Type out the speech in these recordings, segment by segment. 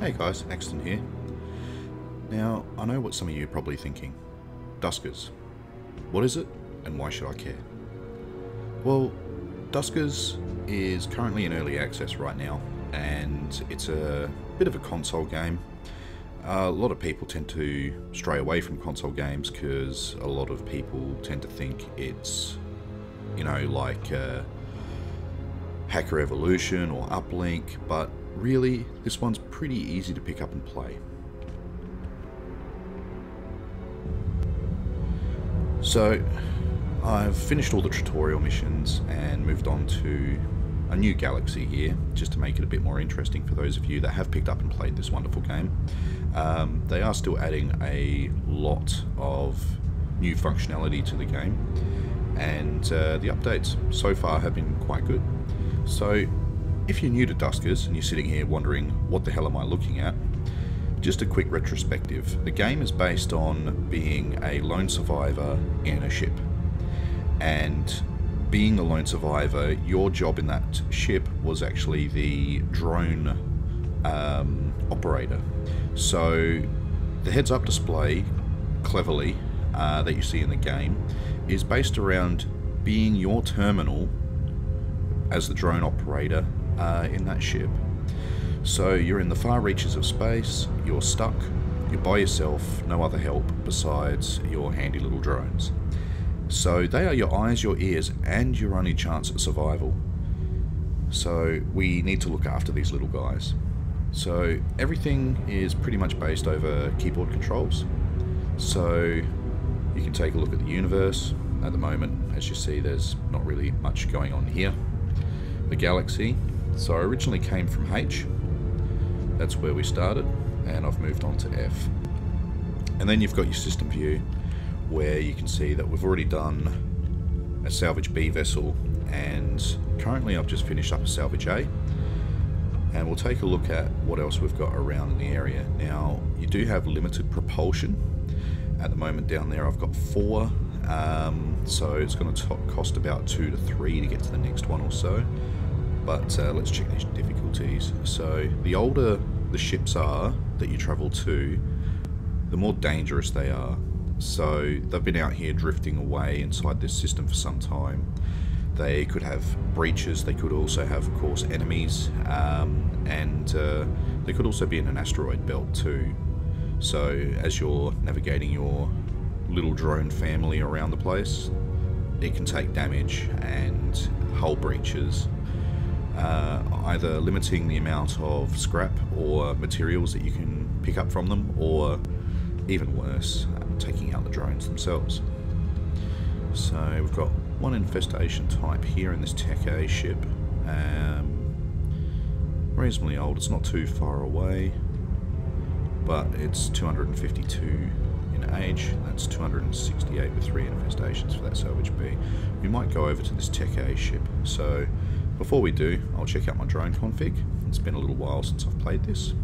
Hey guys, Axton here. Now, I know what some of you are probably thinking. Duskers. What is it, and why should I care? Well, Duskers is currently in early access right now, and it's a bit of a console game. A lot of people tend to stray away from console games because a lot of people tend to think it's, you know, like Hacker Evolution or Uplink, but really, this one's pretty easy to pick up and play. So, I've finished all the tutorial missions and moved on to a new galaxy here, just to make it a bit more interesting for those of you that have picked up and played this wonderful game. They are still adding a lot of new functionality to the game, and the updates so far have been quite good. So, if you're new to Duskers and you're sitting here wondering what the hell am I looking at, just a quick retrospective. The game is based on being a lone survivor in a ship, and being a lone survivor, your job in that ship was actually the drone operator. So the heads up display, cleverly, that you see in the game is based around being your terminal as the drone operator in that ship. So you're in the far reaches of space, you're stuck, you're by yourself, no other help besides your handy little drones. So they are your eyes, your ears, and your only chance at survival. So we need to look after these little guys. So everything is pretty much based over keyboard controls. So you can take a look at the universe. At the moment, as you see, there's not really much going on here. The galaxy. So I originally came from H. That's where we started, and I've moved on to F. And then you've got your system view, where you can see that we've already done a salvage B vessel, and currently I've just finished up a salvage A. And we'll take a look at what else we've got around in the area. Now, you do have limited propulsion. At the moment down there I've got 4, so it's going to cost about 2 to 3 to get to the next one or so. But let's check these difficulties. So the older the ships are that you travel to, the more dangerous they are. So they've been out here drifting away inside this system for some time. They could have breaches, they could also have, of course, enemies, and they could also be in an asteroid belt too. So as you're navigating your little drone family around the place, it can take damage and hull breaches, either limiting the amount of scrap or materials that you can pick up from them, or even worse, taking out the drones themselves. So we've got one infestation type here in this Tech A ship. Reasonably old, it's not too far away, but it's 252 in age. That's 268 with 3 infestations for that salvage B. We might go over to this Tech A ship. So before we do, I'll check out my drone config. It's been a little while since I've played this.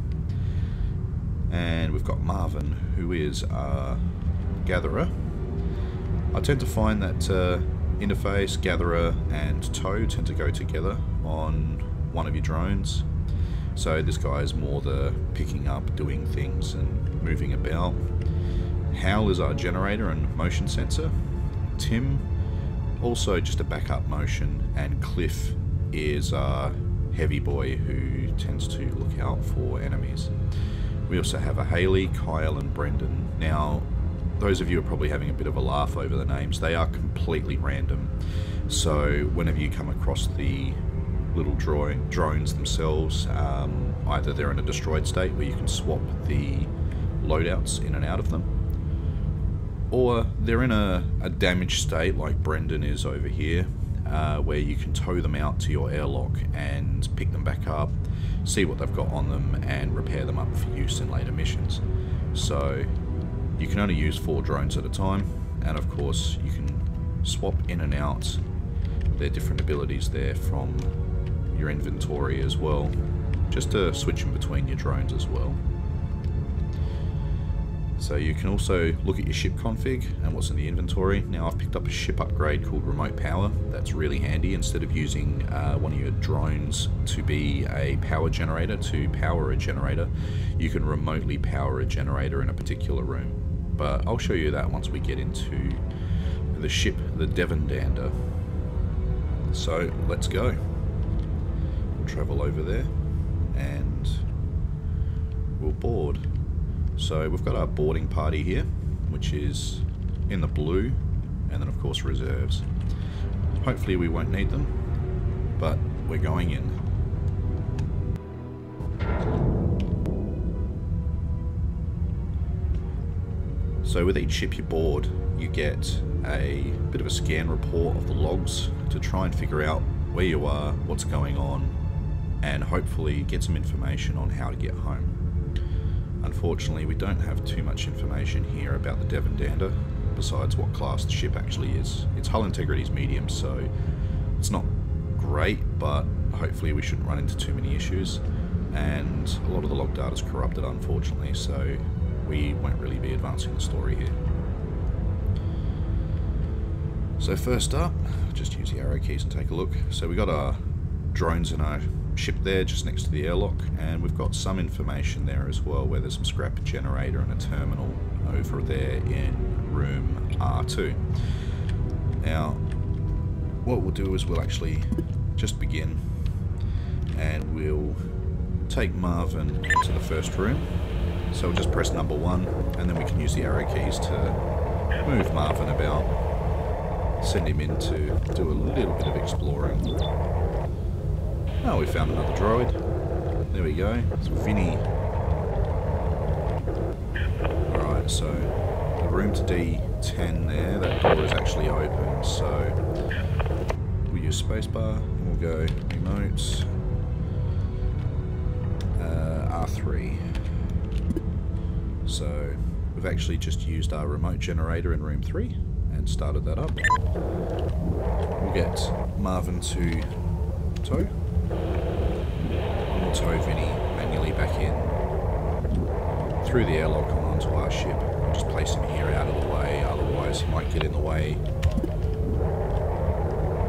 And we've got Marvin, who is a gatherer. I tend to find that interface, gatherer, and tow tend to go together on one of your drones. So this guy is more the picking up, doing things, and moving about. Howl is our generator and motion sensor. Tim, also just a backup motion, and Cliff is our heavy boy who tends to look out for enemies. We also have a Haley, Kyle, and Brendan. Now, those of you are probably having a bit of a laugh over the names. They are completely random. So whenever you come across the little drones themselves, either they're in a destroyed state where you can swap the loadouts in and out of them, or they're in a damaged state like Brendan is over here, where you can tow them out to your airlock and pick them back up, see what they've got on them, and repair them up for use in later missions. So you can only use 4 drones at a time, and of course you can swap in and out their different abilities there from your inventory as well, just to switch in between your drones as well. So you can also look at your ship config and what's in the inventory. Now I've picked up a ship upgrade called remote power. That's really handy. Instead of using one of your drones to be a power generator, to power a generator, you can remotely power a generator in a particular room. But I'll show you that once we get into the ship, the Dander. So let's go. We'll travel over there and we'll board. So we've got our boarding party here, which is in the blue, and then of course reserves. Hopefully we won't need them, but we're going in. So with each ship you board, you get a bit of a scan report of the logs to try and figure out where you are, what's going on, and hopefully get some information on how to get home. Unfortunately, we don't have too much information here about the Dander, besides what class the ship actually is. Its hull integrity is medium, so it's not great, but hopefully we shouldn't run into too many issues. And a lot of the log data is corrupted, unfortunately, so we won't really be advancing the story here. So first up, just use the arrow keys and take a look. So we got our drones in our ship there just next to the airlock, and we've got some information there as well, where there's some scrap generator and a terminal over there in room R2. Now what we'll do is we'll actually just begin, and we'll take Marvin into the first room. So we'll just press number 1, and then we can use the arrow keys to move Marvin about, send him in to do a little bit of exploring. Oh, we found another droid. There we go. It's Vinny. Alright, so the room to D10 there, that door is actually open, so we'll use spacebar and we'll go remote R3. So we've actually just used our remote generator in room 3 and started that up. We'll get Marvin to tow. We'll tow Vinny manually back in through the airlock and onto our ship. We'll just place him here out of the way, otherwise he might get in the way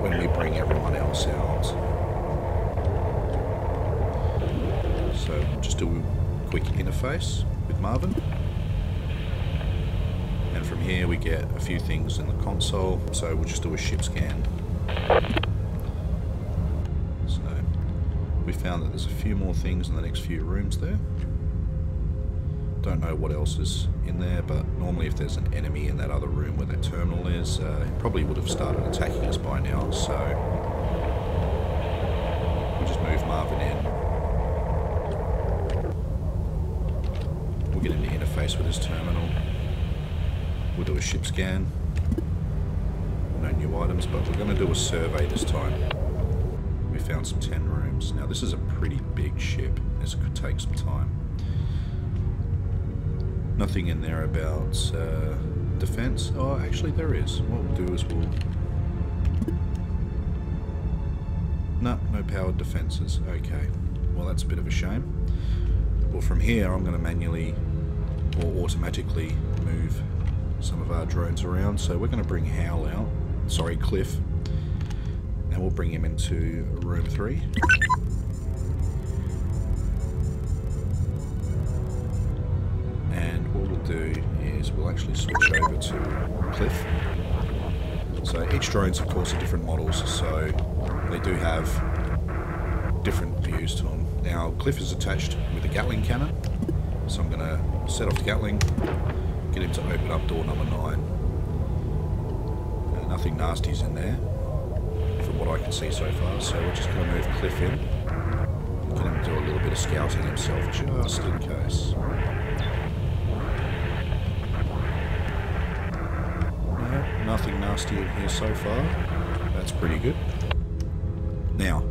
when we bring everyone else out. So we'll just do a quick interface with Marvin. And from here we get a few things in the console, so we'll just do a ship scan. So we found that there's a few more things in the next few rooms there. Don't know what else is in there, but normally if there's an enemy in that other room where that terminal is, it probably would have started attacking us by now, so we'll just move Marvin in. We'll get him to interface with his terminal. We'll do a ship scan. No new items, but we're going to do a survey this time. We found some 10 rooms. Now this is a pretty big ship. This could take some time. Nothing in there about defense. Oh, actually there is. What we'll do is we'll... No powered defenses. Okay. Well, that's a bit of a shame. Well, from here I'm going to manually or automatically move some of our drones around. So we're going to bring Howl out. Sorry, Cliff. And we'll bring him into room 3. And what we'll do is we'll actually switch over to Cliff. So each drone's of course are different models, so they do have different views to them. Now Cliff is attached with a Gatling cannon, so I'm going to set off the Gatling, get him to open up door number 9. Nothing nasty's in there from what I can see so far, so we're just going to move Cliff in, get him to do a little bit of scouting himself just in case. No, nothing nasty in here so far. That's pretty good. Now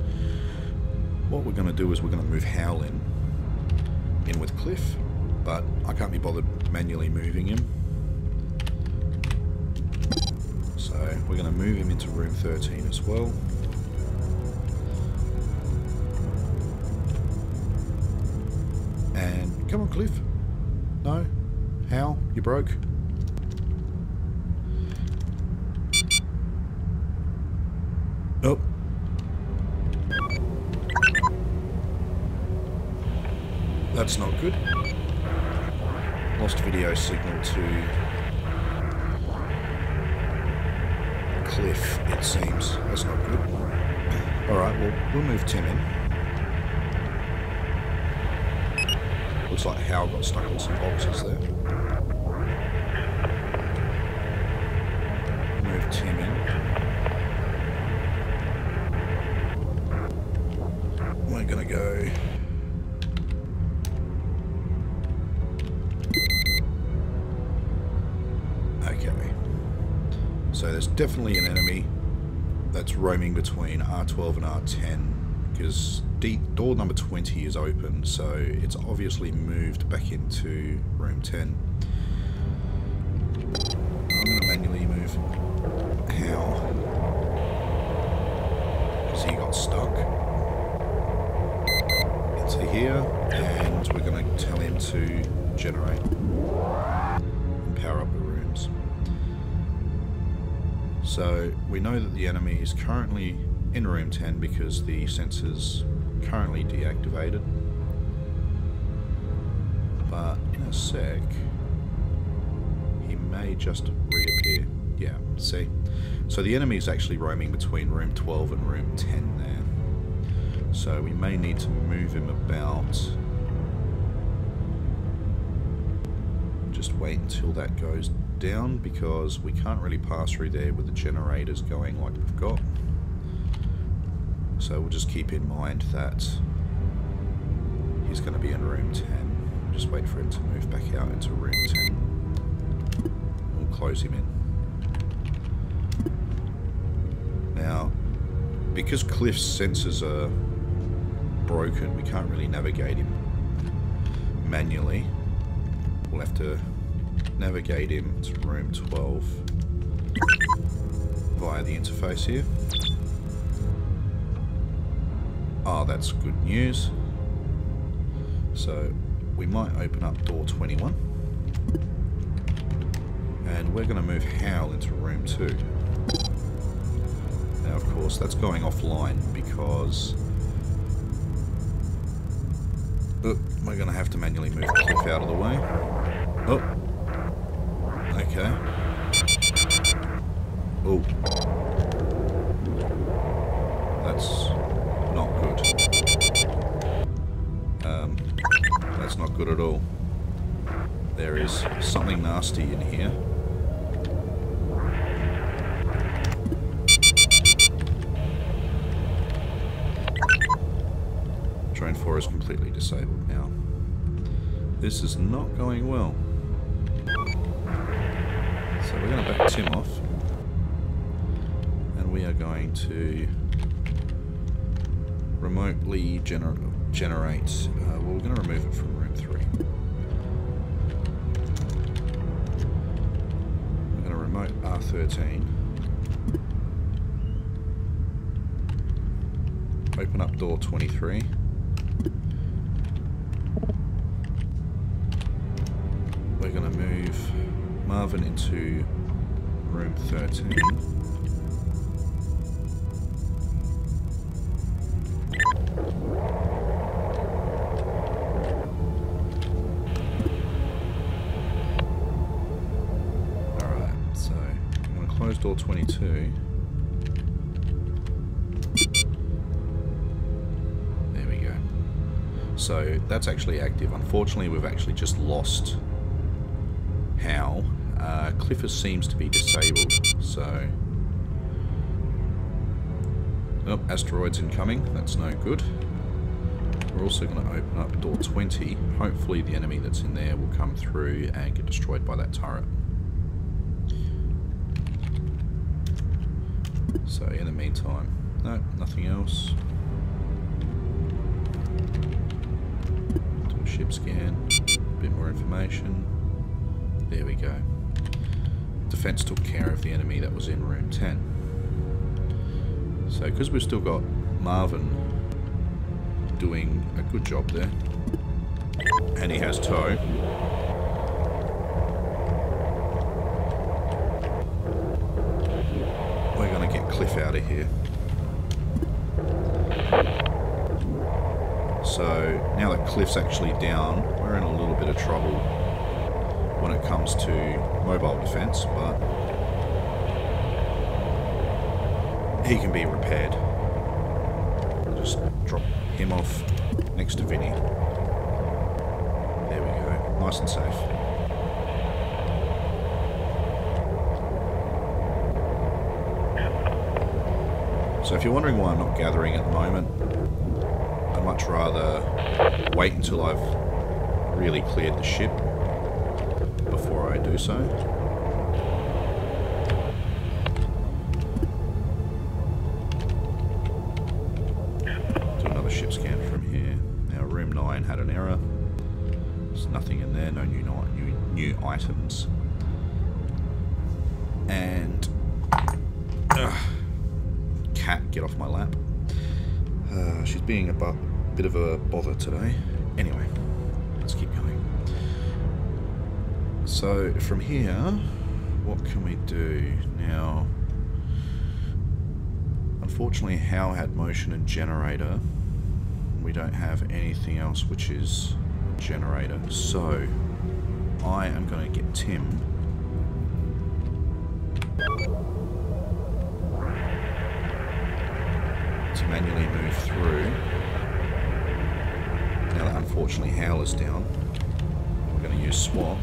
what we're going to do is we're going to move Howl in with Cliff, but I can't be bothered manually moving him. So we're going to move him into room 13 as well. And come on, Cliff. No? How? You broke? Oh. That's not good. Lost video signal to Cliff, it seems. That's not good. Alright, well, we'll move Tim in. Looks like Hal got stuck on some boxes there. Move Tim in. We're gonna go... Okay. So there's definitely an enemy that's roaming between R12 and R10 because door number 20 is open, so it's obviously moved back into room 10. I'm going to manually move Hal because he got stuck into here, and we're going to tell him to generate and power up the rooms. So we know that the enemy is currently in room 10 because the sensor's currently deactivated. But in a sec, he may just reappear. Yeah, see? So the enemy is actually roaming between room 12 and room 10 there. So we may need to move him about. Just wait until that goes down because we can't really pass through there with the generators going like we've got. So we'll just keep in mind that he's going to be in room 10. Just wait for him to move back out into room 10. We'll close him in. Now, because Cliff's sensors are broken, we can't really navigate him manually. We'll have to navigate him to room 12 via the interface here. Oh, that's good news. So we might open up door 21. And we're going to move Hal into room 2. Now, of course, that's going offline because we're going to have to manually move Cliff out of the way. Oh. Okay. Oh. That's not good. That's not good at all. There is something nasty in here. Drone 4 is completely disabled now. This is not going well. So we're going to back Tim off. And we are going to remotely generate. Well, we're going to remove it from room 3. We're going to remote R13. Open up door 23. We're going to move Marvin into room 13. Alright, so I'm going to close door 22. There we go. So that's actually active. Unfortunately, we've actually just lost Hal. Clifford seems to be disabled, so... Oh, asteroids incoming, that's no good. We're also going to open up door 20. Hopefully the enemy that's in there will come through and get destroyed by that turret. So in the meantime, no, nothing else. Do a ship scan, a bit more information. There we go. Defense took care of the enemy that was in room 10. So because we've still got Marvin doing a good job there, and he has tow, cliff out of here. So now that cliff's actually down, we're in a little bit of trouble when it comes to mobile defense, but he can be repaired. I'll just drop him off next to Vinny. There we go, nice and safe. So if you're wondering why I'm not gathering at the moment, I'd much rather wait until I've really cleared the ship before I do so. Do another ship scan from here. Now room 9 had an error. There's nothing in there, no new items. And cat, get off my lap. She's being a bit of a bother today. Anyway, let's keep going. So from here, what can we do now? Unfortunately, Hal had motion and generator. We don't have anything else which is generator. So I am going to get Tim to manually move through. Now that unfortunately Hal is down, we're going to use swap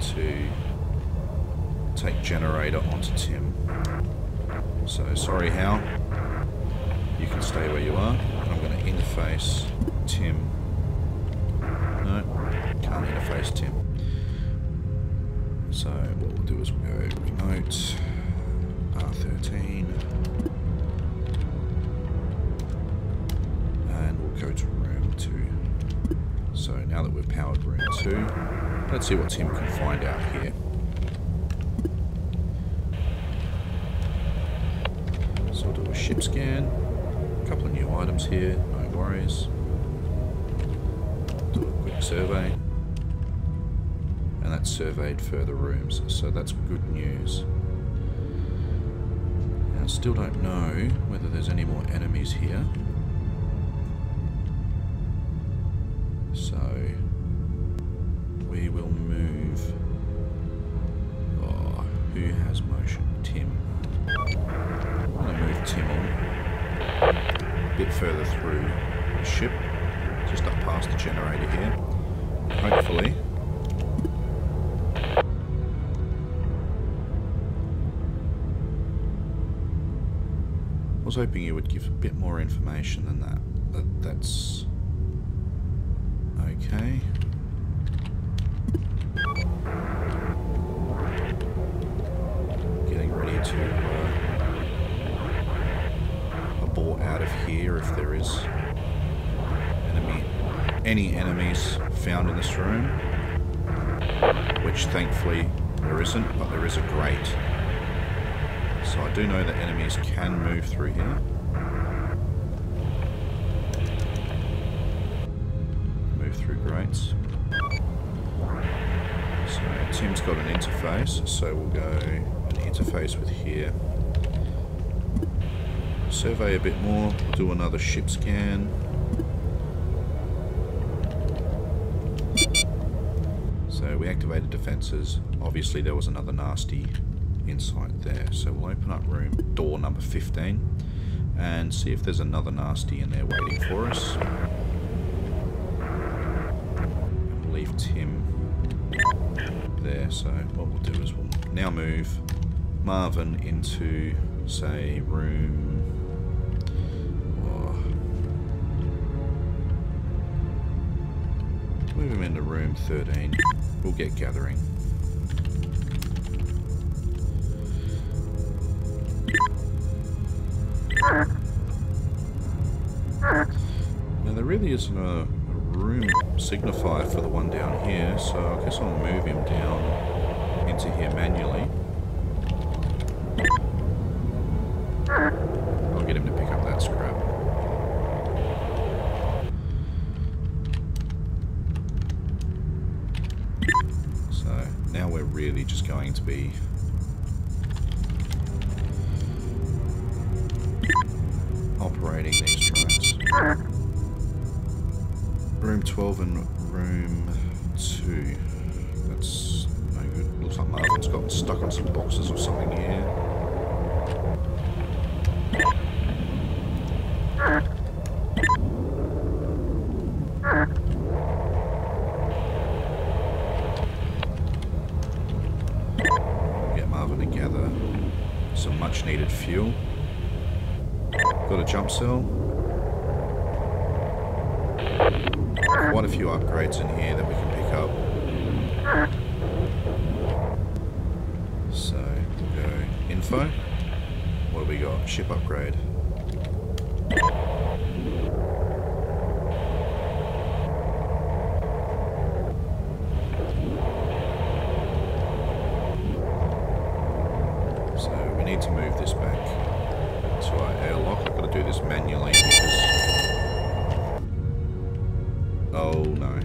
to take generator onto Tim. So sorry Hal, you can stay where you are. I'm going to interface Tim. No, can't interface Tim. So what we'll do is we'll go remote R13 and we'll go to room 2. So now that we've powered room 2, let's see what Tim can find out here. So we'll do a ship scan, a couple of new items here, no worries. Do a quick survey. And that's surveyed further rooms, so that's good news. Now, I still don't know whether there's any more enemies here. So we will move. Oh, who has motion? Tim. I'm going to move Tim on a bit further through the ship, just up past the generator here. Hopefully. I was hoping you would give a bit more information than that, but that's okay. Getting ready to abort out of here if there is any enemies found in this room, which thankfully there isn't, but there is a grate. So I do know that enemies can move through here. Move through grates. So Tim's got an interface, so we'll go an interface with here. Survey a bit more, we'll do another ship scan. So we activated defences. Obviously there was another nasty inside there, so we'll open up door number 15 and see if there's another nasty in there waiting for us. We'll leave Tim there, so what we'll do is we'll now move Marvin into, say, room... move him into room 13. We'll get gathering. Now there really isn't a room signifier for the one down here, so I guess I'll move him down into here manually. I'll get him to pick up that scrap. So now we're really just going to be operating these drones. Room 12 and room 2. That's no good. Looks like Marvin's gotten stuck on some boxes or something here. Get Marvin to gather some much needed fuel. Got a jump cell. Quite a few upgrades in here that we can pick up. So, we'll go info. What do we got? Ship upgrade. So, we need to move this back to our airlock. I've got to do this manually because... Oh no.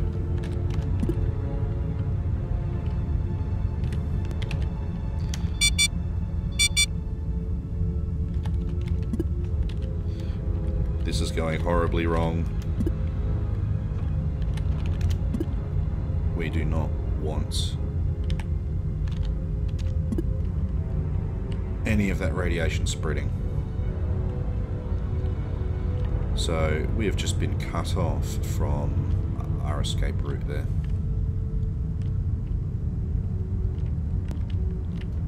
This is going horribly wrong. We do not want any of that radiation spreading. So we have just been cut off from our escape route there.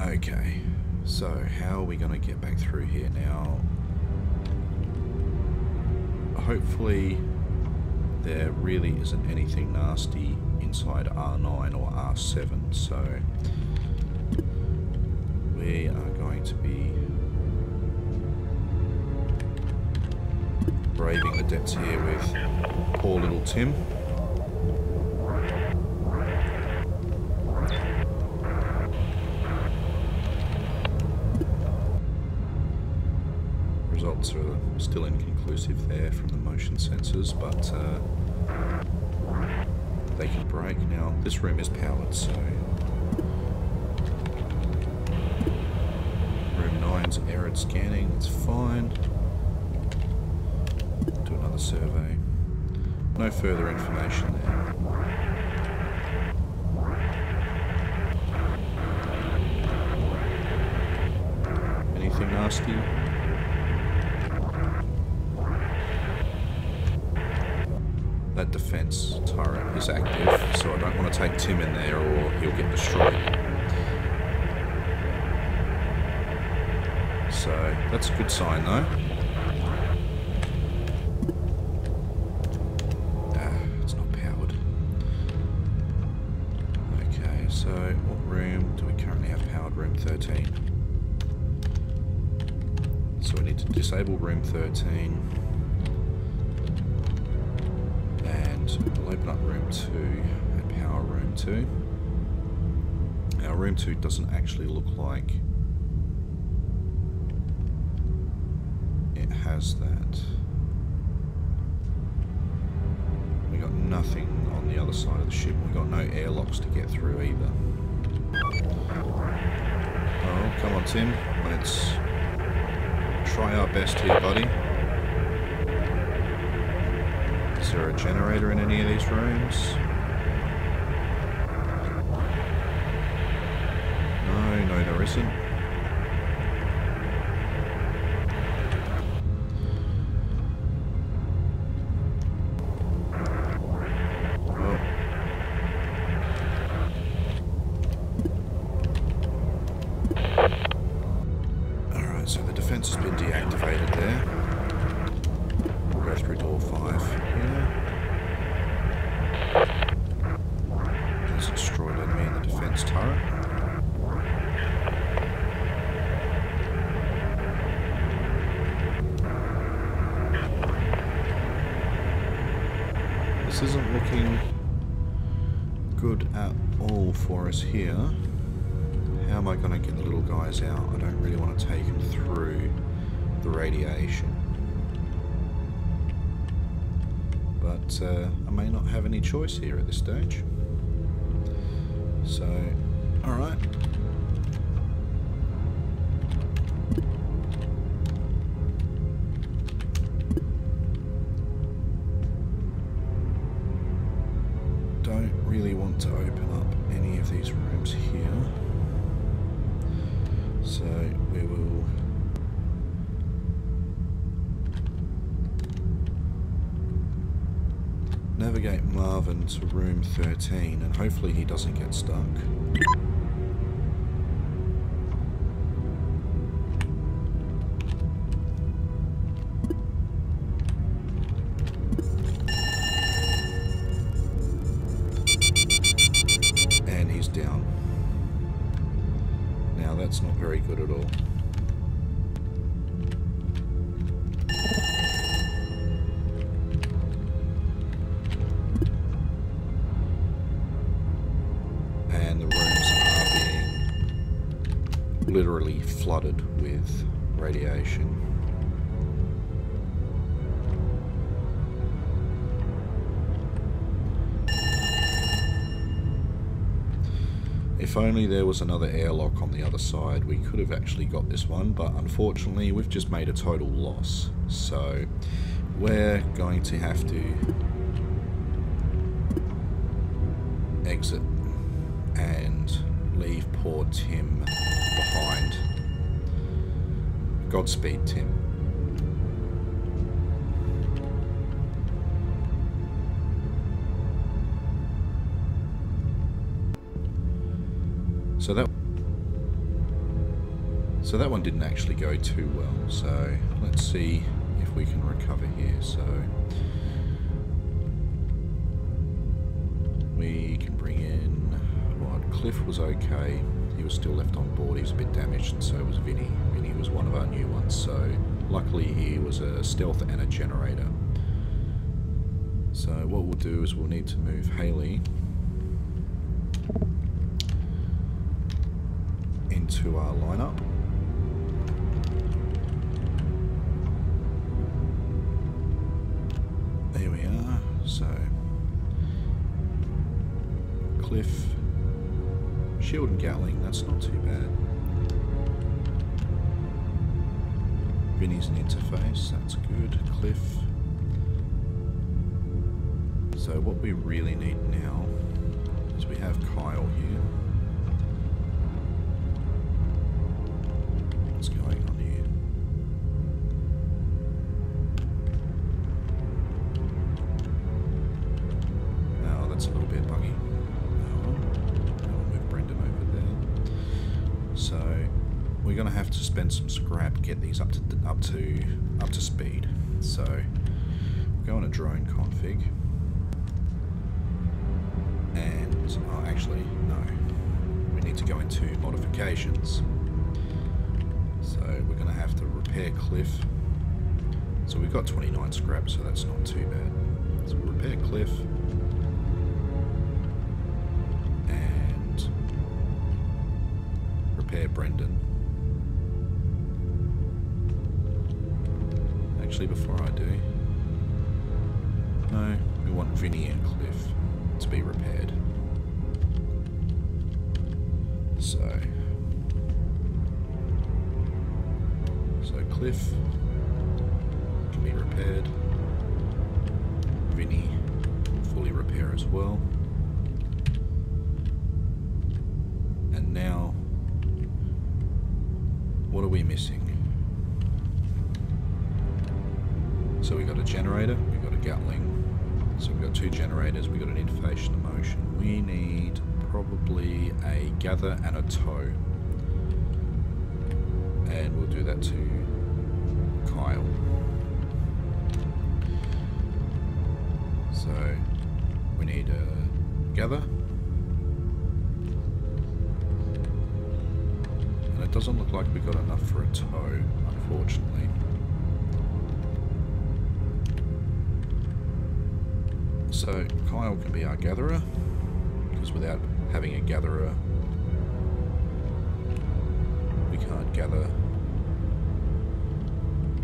Okay, so how are we going to get back through here now? Hopefully there really isn't anything nasty inside R9 or R7, so we are going to be braving the depths here with poor little Tim. Results are still inconclusive there from the motion sensors, but they can break. Now this room is powered, so room 9's error scanning, it's fine. Do another survey. No further information there. Anything nasty? That defense turret is active, so I don't want to take Tim in there or he'll get destroyed. So that's a good sign though. It's not powered. Okay, so what room do we currently have powered? Room 13. So we need to disable room 13. We'll open up room 2 and power room 2. Now room 2 doesn't actually look like it has that. We got nothing on the other side of the ship. We got no airlocks to get through either. Oh, come on Tim, let's try our best here, buddy. Is there a generator in any of these rooms? No, there isn't. Well. Alright, so the defense has been deactivated there. We'll go through door 5 here. There's a destroyed enemy in the defense turret. This isn't looking good at all for us here. How am I going to get the little guys out? I don't really want to take them through the radiation. But I may not have any choice here at this stage. So, alright. navigate Marvin to room 13 and hopefully he doesn't get stuck. And he's down. Now that's not very good at all. Literally flooded with radiation. If only there was another airlock on the other side, we could have actually got this one, but unfortunately we've just made a total loss. So we're going to have to exit and leave poor Tim behind. Godspeed, Tim. So that one didn't actually go too well. So let's see if we can recover here. So we can bring in. Right, Cliff was okay. He was still left on board. He was a bit damaged, and so was Vinny. Vinny was one of our new ones, so luckily he was a stealth and a generator. So what we'll do is we'll need to move Haley into our lineup. There we are. So Cliff, Shield and Gatling, that's not too bad. Vinny's an interface, that's good. Cliff. So what we really need now is we have Kyle here. What's going on here? Oh, that's a little bit buggy. So we're going to have to spend some scrap to get these up to speed. So we're going to drone config, and oh, actually no, we need to go into modifications. So we're going to have to repair Cliff. So we've got 29 scrap, so that's not too bad. So we'll repair Cliff. Repair Brendan. Actually, before I do, no, we want Vinny and Cliff to be repaired. So Cliff can be repaired. Vinny will fully repair as well. And now, what are we missing? So we got a generator, we got a Gatling, so we've got two generators, we got an interface and a motion. We need probably a gather and a tow. And we'll do that to Kyle. So we need a gather. It doesn't look like we got enough for a tow, unfortunately. So Kyle can be our gatherer, because without having a gatherer, we can't gather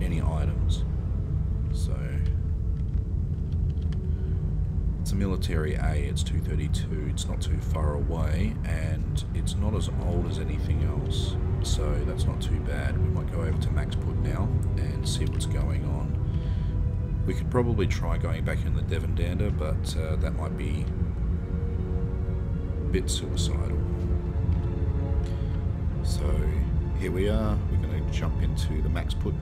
any items. So it's a military A, it's 232, it's not too far away, and it's not as old as anything else. So that's not too bad. We might go over to max put now and see what's going on. We could probably try going back in the Devon Dander, but that might be a bit suicidal. So here we are. We're going to jump into the max put.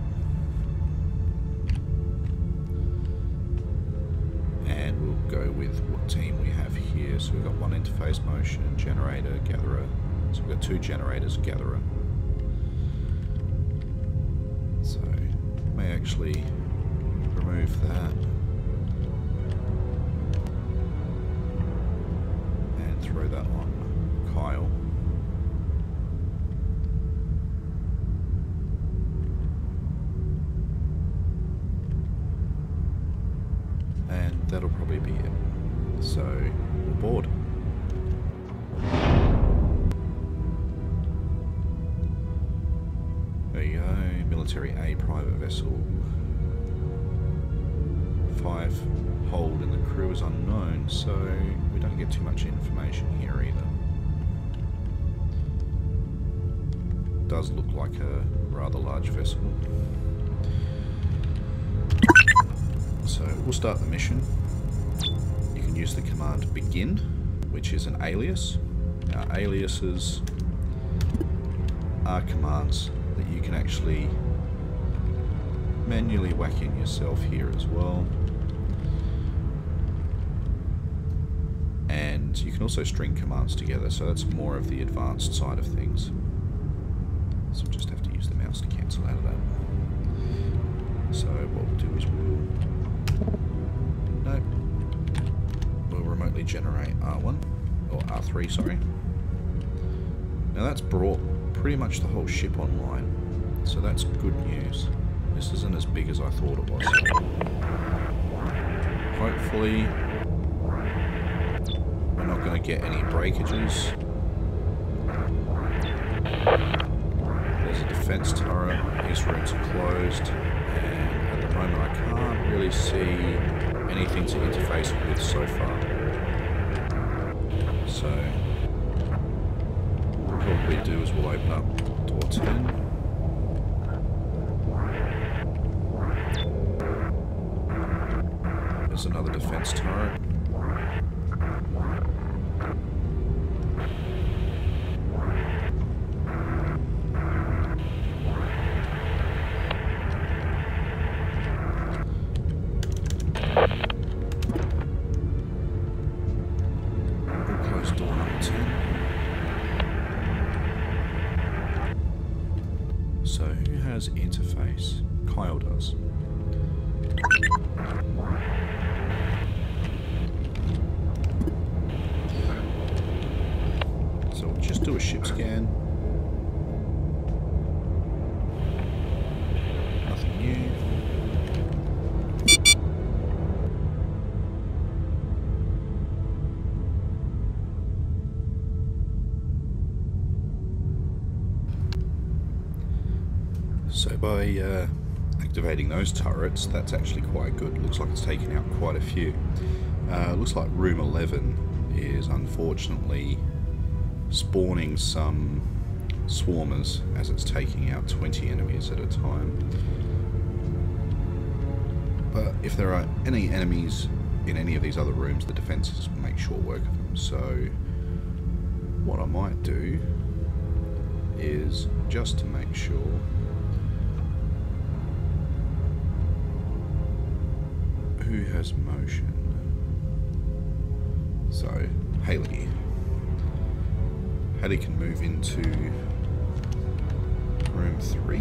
And we'll go with what team we have here. So we've got one interface motion, generator, gatherer. So we've got two generators, gatherer. So may actually remove that and throw that on Kyle. And that'll probably be it. So we're bored. There you go, military A private vessel. 5 hold in the crew is unknown, so we don't get too much information here either. Does look like a rather large vessel. So we'll start the mission. You can use the command begin, which is an alias. Now aliases are commands that you can actually manually whack in yourself here as well. And you can also string commands together, so that's more of the advanced side of things. So we'll just have to use the mouse to cancel out of that. So what we'll do is we'll remotely generate R1, or R3, sorry. Now that's brought pretty much the whole ship online, so that's good news. This isn't as big as I thought it was. Hopefully we're not going to get any breakages. There's a defense turret, these rooms are closed, and at the moment I can't really see anything to interface with so far. So what we'll probably do is we'll open up door 10. There's another defense turret. We'll close door number 10. So who has interface? Kyle does. So we'll just do a ship scan. Nothing new. So by activating those turrets, that's actually quite good. Looks like it's taken out quite a few. Looks like room 11 is unfortunately spawning some swarmers as it's taking out 20 enemies at a time. But if there are any enemies in any of these other rooms, the defences make short work of them. So what I might do is, just to make sure, who has motion? So Haley. Haley can move into room 3.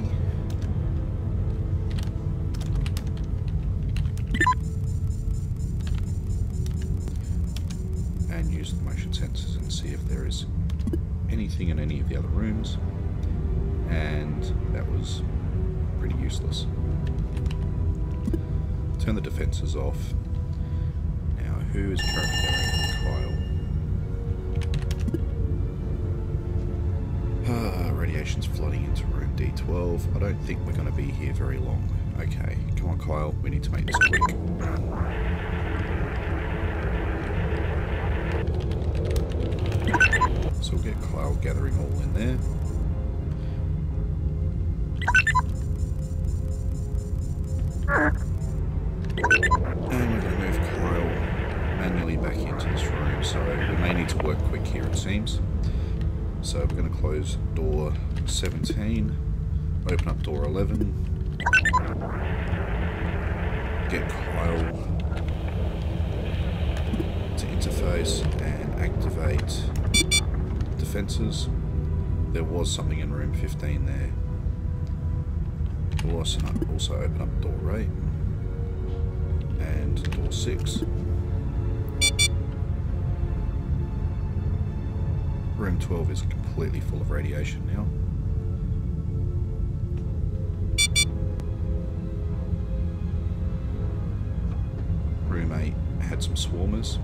And use the motion sensors and see if there is anything in any of the other rooms. And that was pretty useless. Turn the defences off. Now, who is currently going with Kyle? Radiation's flooding into room D12. I don't think we're going to be here very long. Okay, come on Kyle, we need to make this quick. So we'll get Kyle gathering all in there. And we're going to move Kyle manually back into this room, so we may need to work quick here it seems. So we're going to close door 17, open up door 11, get Kyle activate defences. There was something in room 15 there. We'll also open up door 8 and door 6. Room 12 is completely full of radiation now. Room 8 had some swarmers.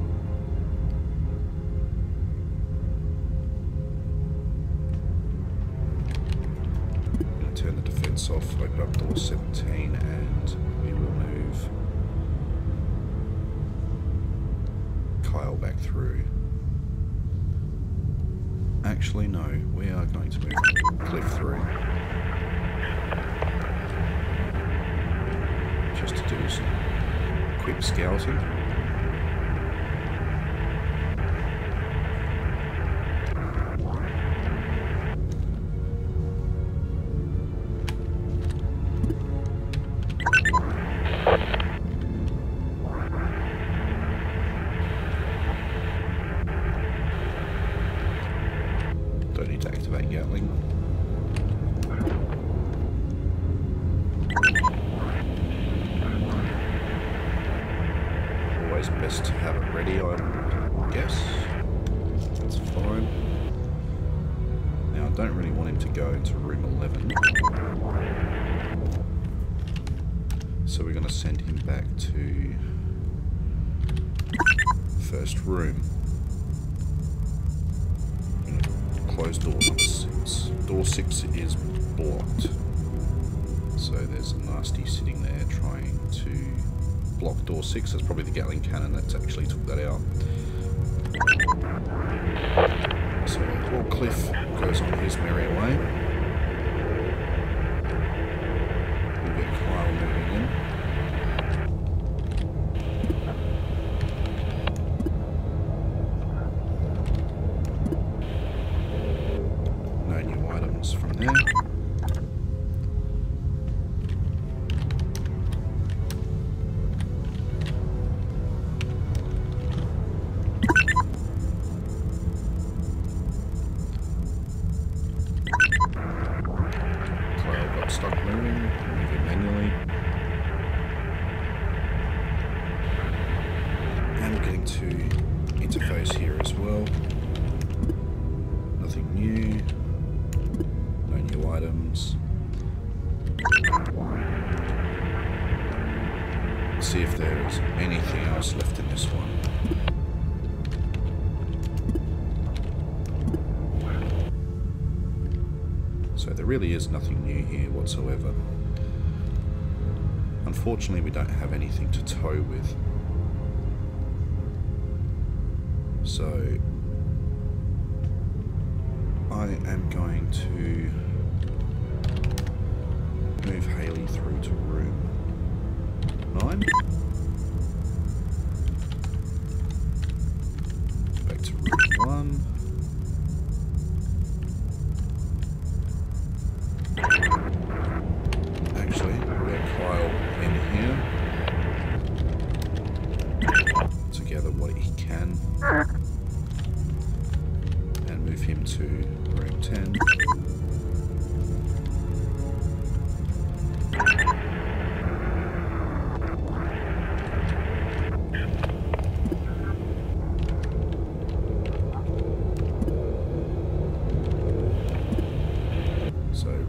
I'm going to turn the defense off, open up door 17, and we will move Kyle back through. Actually, no, we are going to move Cliff through. Just to do some quick scouting. Don't need to activate Gatling. Always best to have it ready, I guess. That's fine. Now I don't really want him to go into room 11. So we're going to send him back to first room. Close door number 6. Door 6 is blocked. So there's a nasty sitting there trying to block door 6. That's probably the Gatling cannon that's actually took that out. So Lord Cliff goes on his merry way. We'll get Kyle moving in. From there. Cloud got stuck moving, move it manually. And we're getting to interface here as well. Nothing new. New items. Let's see if there is anything else left in this one. So there really is nothing new here whatsoever. Unfortunately, we don't have anything to tow with. So I am going to move Haley through to room 9. Back to room 1. Actually, we'll get Kyle in here to gather what he can and move him to room 10.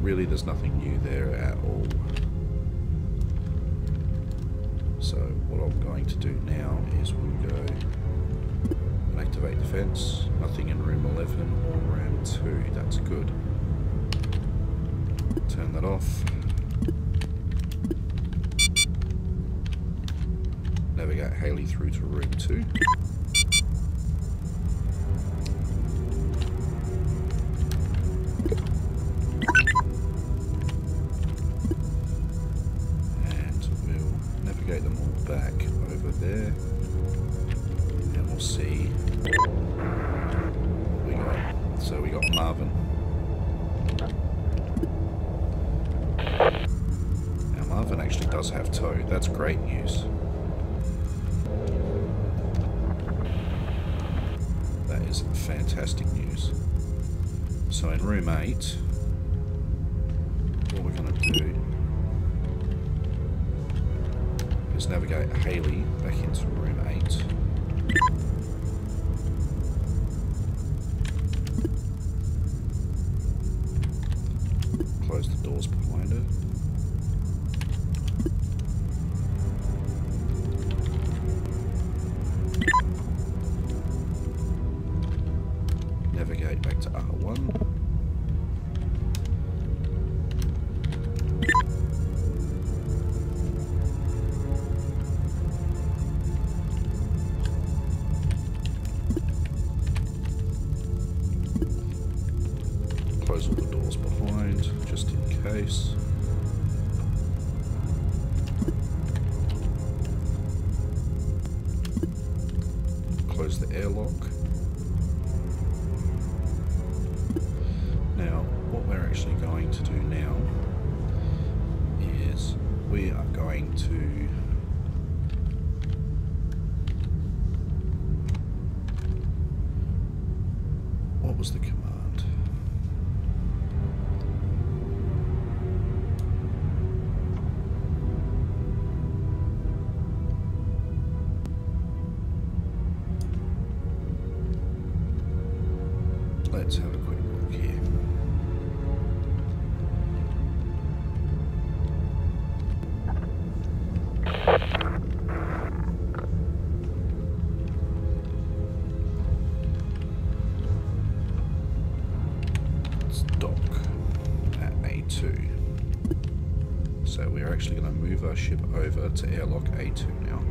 Really, there's nothing new there at all. So what I'm going to do now is we'll go and activate defense. Nothing in room 11 or room 2. That's good. Turn that off. Navigate Haley through to room 2. Them all back over there, and we'll see what we got. So we got Marvin. Now Marvin actually does have tow. That's great news. That is fantastic news. So in room 8, what we're going to do is navigate Haley back into room 8. Close the doors behind her. Navigate back to R1. Close all the doors behind, just in case. Close the airlock. Now, what we're actually going to do now is we are going to what was the command? Let's have a quick look here. Let's dock at A2. So we're actually going to move our ship over to airlock A2 now.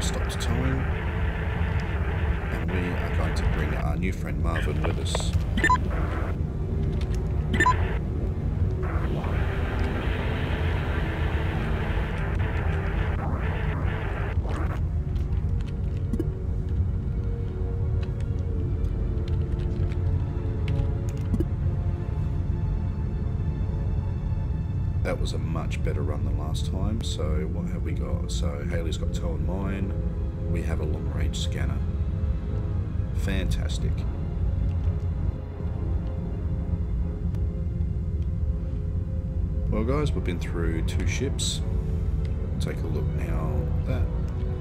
Stopped towing, and we are going to bring our new friend Marvin with us. That was a much better run than last time. So what have we got? So Haley's got tow and mine. We have a long range scanner. Fantastic. Well guys, we've been through 2 ships. Take a look now. That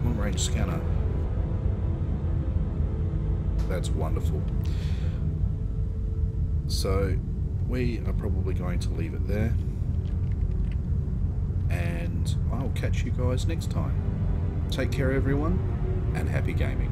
long range scanner. That's wonderful. So we are probably going to leave it there. And I'll catch you guys next time. Take care everyone, and happy gaming.